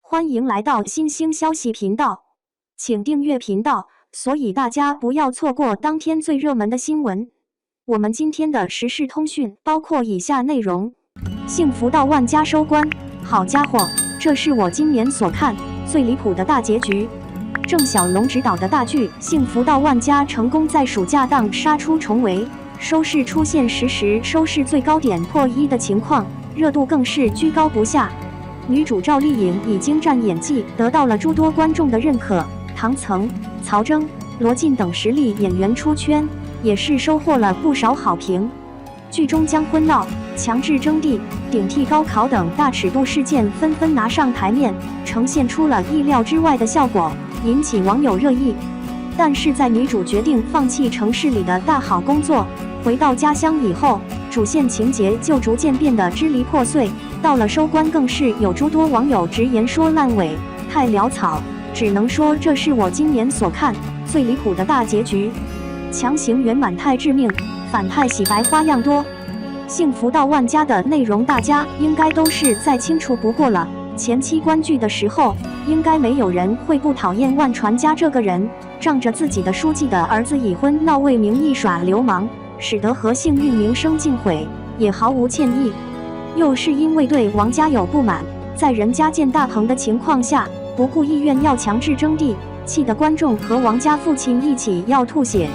欢迎来到新兴消息频道，请订阅频道，所以大家不要错过当天最热门的新闻。我们今天的时事通讯包括以下内容：幸福到万家收官，好家伙，这是我今年所看最离谱的大结局。郑晓龙执导的大剧《幸福到万家》成功在暑假档杀出重围，收视出现实时收视最高点破1的情况，热度更是居高不下。女主赵丽颖以精湛演技得到了诸多观众的认可，唐岑、曹征、罗晋等实力演员出圈，也是收获了不少好评。剧中将婚闹、强制征地、顶替高考等大尺度事件纷纷拿上台面，呈现出了意料之外的效果，引起网友热议。但是在女主决定放弃城市里的大好工作，回到家乡以后，主线情节就逐渐变得支离破碎，到了收官更是有诸多网友直言说烂尾，太潦草，只能说这是我今年所看最离谱的大结局。强行圆满太致命，反派洗白花样多。幸福到万家的内容大家应该都是再清楚不过了，前期观剧的时候，应该没有人会不讨厌万传家这个人，仗着自己的书记的儿子已婚闹为名义耍流氓，使得和幸运名声尽毁，也毫无歉意。又是因为对王家有不满，在人家建大棚的情况下，不顾意愿要强制征地，气得观众和王家父亲一起要吐血。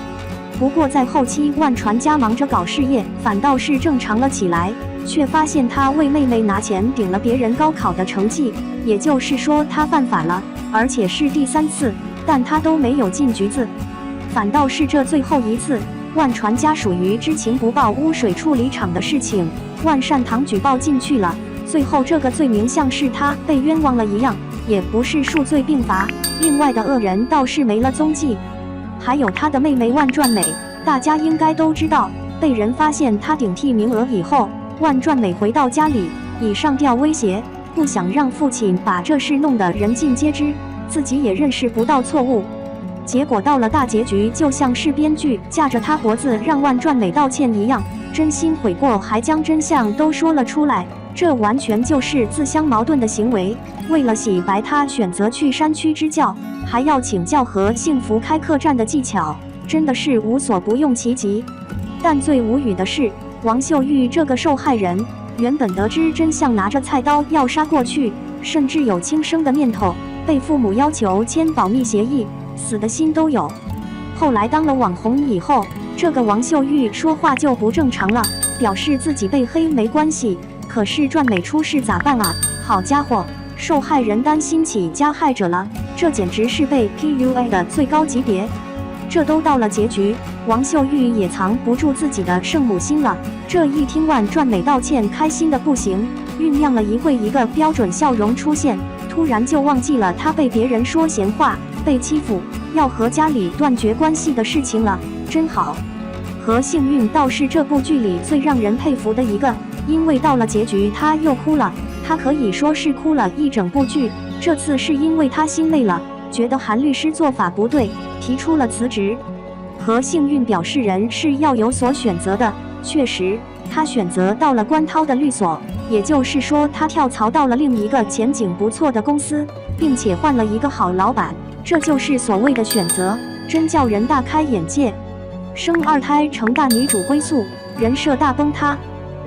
不过在后期，万传家忙着搞事业，反倒是正常了起来，却发现他为妹妹拿钱顶了别人高考的成绩，也就是说他犯法了，而且是第3次，但他都没有进局子。反倒是这最后一次，万传家属于知情不报污水处理厂的事情，万善堂举报进去了，最后这个罪名像是他被冤枉了一样，也不是数罪并罚，另外的恶人倒是没了踪迹。还有他的妹妹万传美，大家应该都知道，被人发现他顶替名额以后，万传美回到家里，以上吊威胁，不想让父亲把这事弄得人尽皆知，自己也认识不到错误。结果到了大结局，就像是编剧架着他脖子让万传美道歉一样，真心悔过，还将真相都说了出来，这完全就是自相矛盾的行为。为了洗白，他选择去山区支教，还要请教和幸福开客栈的技巧，真的是无所不用其极。但最无语的是，王秀玉这个受害人，原本得知真相，拿着菜刀要杀过去，甚至有轻生的念头，被父母要求签保密协议，死的心都有。后来当了网红以后，这个王秀玉说话就不正常了，表示自己被黑没关系，可是传美出事咋办啊？好家伙，受害人担心起加害者了，这简直是被 PUA 的最高级别。这都到了结局，王秀玉也藏不住自己的圣母心了，这一听万传美道歉，开心的不行，酝酿了一会，一个标准笑容出现，突然就忘记了他被别人说闲话，被欺负，要和家里断绝关系的事情了，真好。和幸运倒是这部剧里最让人佩服的一个，因为到了结局他又哭了，他可以说是哭了一整部剧，这次是因为他心累了，觉得韩律师做法不对，提出了辞职。和幸运表示人是要有所选择的，确实，他选择到了关涛的律所，也就是说他跳槽到了另一个前景不错的公司，并且换了一个好老板，这就是所谓的选择，真叫人大开眼界。生2胎成大女主归宿，人设大崩塌。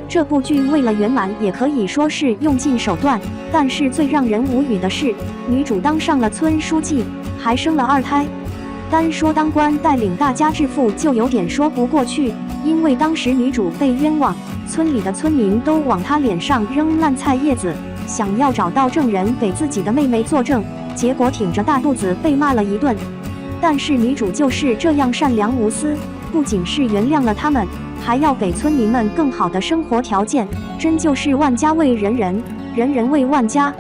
这部剧为了圆满，也可以说是用尽手段，但是最让人无语的是，女主当上了村书记，还生了2胎。单说当官带领大家致富就有点说不过去，因为当时女主被冤枉，村里的村民都往她脸上扔烂菜叶子，想要找到证人给自己的妹妹作证，结果挺着大肚子被骂了一顿。但是女主就是这样善良无私，不仅是原谅了他们，还要给村民们更好的生活条件，真就是万家为人人，人人为万家。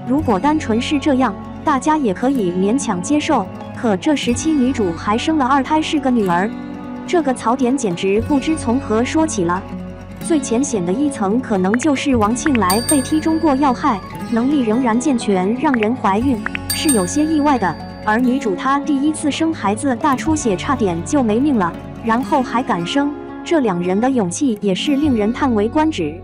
如果单纯是这样，大家也可以勉强接受，可这时期女主还生了2胎，是个女儿，这个槽点简直不知从何说起了。最浅显的一层可能就是王庆来被踢中过要害，能力仍然健全，让人怀孕是有些意外的。而女主她第1次生孩子大出血，差点就没命了，然后还敢生，这2人的勇气也是令人叹为观止。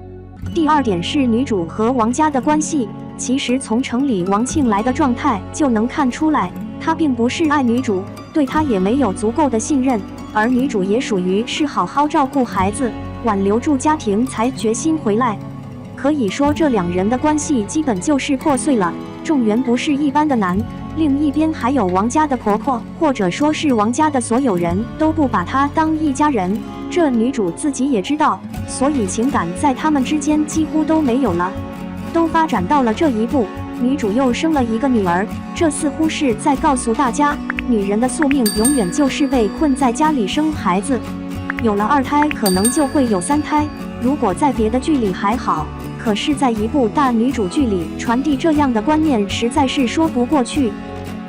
第2点是女主和王家的关系，其实从城里王庆来的状态就能看出来，他并不是爱女主，对她也没有足够的信任，而女主也属于是好好照顾孩子，挽留住家庭才决心回来。可以说这两人的关系基本就是破碎了。仲元不是一般的难，另一边还有王家的婆婆，或者说是王家的所有人都不把她当一家人，这女主自己也知道，所以情感在他们之间几乎都没有了。都发展到了这一步，女主又生了一个女儿，这似乎是在告诉大家，女人的宿命永远就是被困在家里生孩子，有了二胎可能就会有三胎，如果在别的剧里还好，可是在一部大女主剧里传递这样的观念实在是说不过去。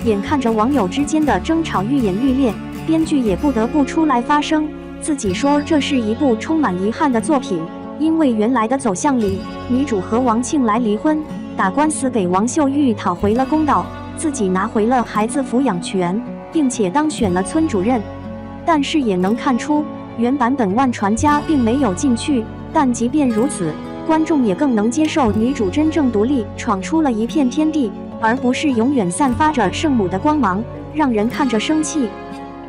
眼看着网友之间的争吵愈演愈烈，编剧也不得不出来发声，自己说这是一部充满遗憾的作品，因为原来的走向里，女主和王庆来离婚，打官司给王秀玉讨回了公道，自己拿回了孩子抚养权，并且当选了村主任。但是也能看出，原版本万传家并没有进去，但即便如此，观众也更能接受女主真正独立，闯出了一片天地，而不是永远散发着圣母的光芒，让人看着生气。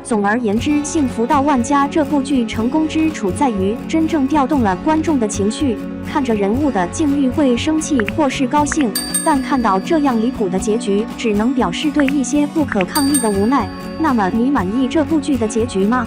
总而言之，《幸福到万家》这部剧成功之处在于真正调动了观众的情绪，看着人物的境遇会生气或是高兴，但看到这样离谱的结局，只能表示对一些不可抗力的无奈。那么你满意这部剧的结局吗？